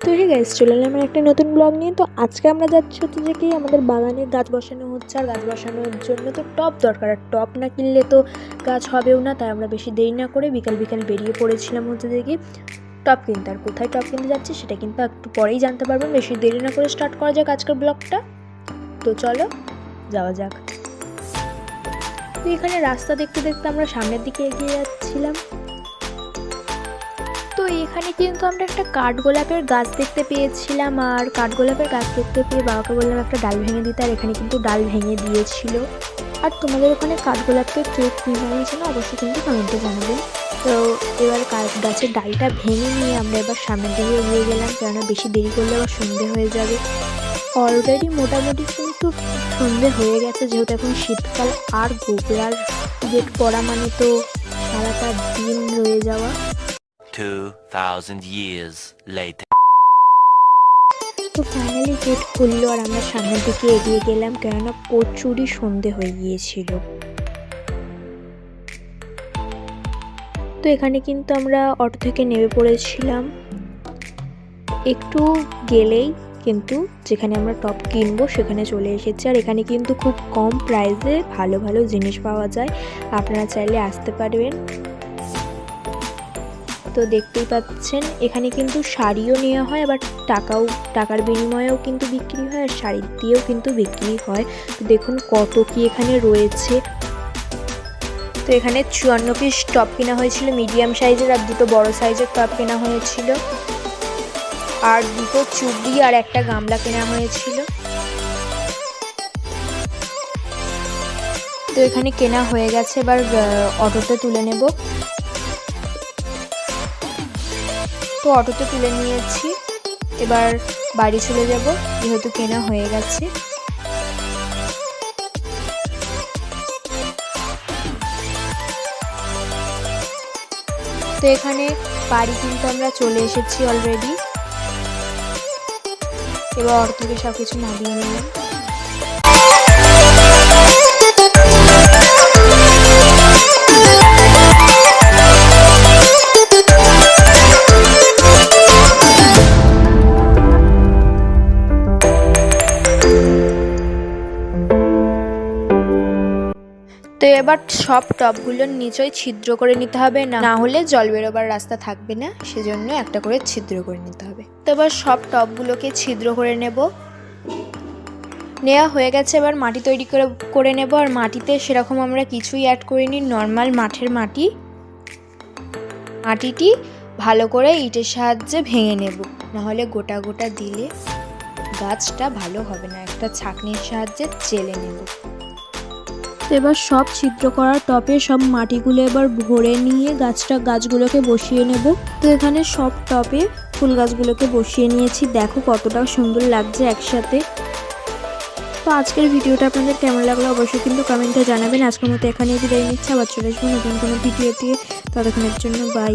তো hey guys, চলে এলাম আমার একটা নতুন ব্লগ নিয়ে। তো আজকে আমরা যাচ্ছি হচ্ছে যে কি আমাদের বাগানে গাছ বসানো হচ্ছে, আর গাছ বসানোর জন্য তো টব দরকার। আর টব না কিনলে তো গাছ হবেও না, তাই আমরা বেশি দেরি না করে বিকাল বিকাল বেরিয়ে পড়েছিলাম হচ্ছে যে কি টব কিনতে। আর কোথায় টব কিনতে যাচ্ছি সেটা কিন্তু একটু পরেই জানতে পারবেন। বেশি দেরি না করে স্টার্ট করা যাক আজকের ব্লগটা। তো চলো যাওয়া যাক। তো এখানে রাস্তা দেখতে দেখতে আমরা সামনের দিকে এগিয়ে যাচ্ছিলাম। তো এখানে কিন্তু আমরা একটা কাঠগোলাপের গাছ দেখতে পেয়েছিলাম, আর কাঠগোলাপের গাছ দেখতে পেয়ে বাবাকে বললাম একটা ডাল ভেঙে দিতে, আর এখানে কিন্তু ডাল ভেঙে দিয়েছিল। আর তোমাদের ওখানে কাঠগোলাপকে কেক কিনে বানিয়েছিল অবশ্যই কিন্তু কমেন্টে জানাবেন। তো এবার গাছের ডালটা ভেঙে নিয়ে আমরা এবার সামনের দিকে এগিয়ে গেলাম, কেননা বেশি দেরি করলে আবার সন্ধে হয়ে যাবে। অলরেডি মোটামুটি কিন্তু সন্ধে হয়ে গেছে, যেহেতু এখন শীতকাল। আর গোবরার গেট পড়া মানে তো সারাটা দিন রয়ে যাওয়া। 2000 years later. তো ফাইনালি গেট খুললো, আর আমরা সামনের দিকে এগিয়ে গেলাম, কেননা প্রচুরই সন্ধে হয়ে গিয়েছিল। তো এখানে কিন্তু আমরা অটো থেকে নেমে পড়েছিলাম। একটু গেলেই কিন্তু যেখানে আমরা টপ কিনবো সেখানে চলে এসেছি। আর এখানে কিন্তু খুব কম প্রাইসে ভালো ভালো জিনিস পাওয়া যায়, আপনারা চাইলে আসতে পারবেন। তো দেখতেই পাচ্ছেন এখানে কিন্তু শাড়িও নেওয়া হয়, আবার টাকার বিনিময়েও কিন্তু বিক্রি হয়, আর শাড়ি দিয়েও কিন্তু বিক্রি হয়। তো দেখুন কত কি এখানে রয়েছে। তো এখানে 54 পিস টপ কেনা হয়েছিল মিডিয়াম সাইজের, আর দুটো বড় সাইজের টপ কেনা হয়েছিল, আর দুটো চুড়ি আর একটা গামলা কেনা হয়েছিল। তো এখানে কেনা হয়ে গেছে, এবার অটোতে তুলে নেব। তো অটোতে তুলে নিয়েছি, এবার বাড়ি চলে যাব যেহেতু কেনা হয়ে গেছে। তো এখানে বাড়ি কিন্তু আমরা চলে এসেছি অলরেডি। এবার অটো থেকে সব কিছু নামিয়ে নিলাম। তো এবার সব টবগুলোর নিচেই ছিদ্র করে নিতে হবে, না হলে জল বেরোবার রাস্তা থাকবে না, সেজন্য একটা করে ছিদ্র করে নিতে হবে। তো এবার সব টবগুলোকে ছিদ্র করে নেওয়া হয়ে গেছে। এবার মাটি তৈরি করে নেব। আর মাটিতে সেরকম আমরা কিছুই অ্যাড করিনি, নর্মাল মাঠের মাটিটি ভালো করে ইটের সাহায্যে ভেঙে নেব, নাহলে গোটা গোটা দিলে গাছটা ভালো হবে না। একটা ছাঁকনির সাহায্যে চেলে নেব। এবার সব ছিদ্র করা টপে সব মাটিগুলো এবার ভরে নিয়ে গাছগুলোকে বসিয়ে নেব। তো এখানে সব টপে ফুল গাছগুলোকে বসিয়ে নিয়েছি, দেখো কতটা সুন্দর লাগছে একসাথে। তো আজকের ভিডিওটা আপনাদের কেমন লাগলো অবশ্যই কিন্তু কমেন্টে জানাবেন। আজকের মতো এখানেই বিদায় নিচ্ছি, আবার চলে আসবো নতুন কোনো ভিডিও দিয়ে। ততক্ষণের জন্য বাই।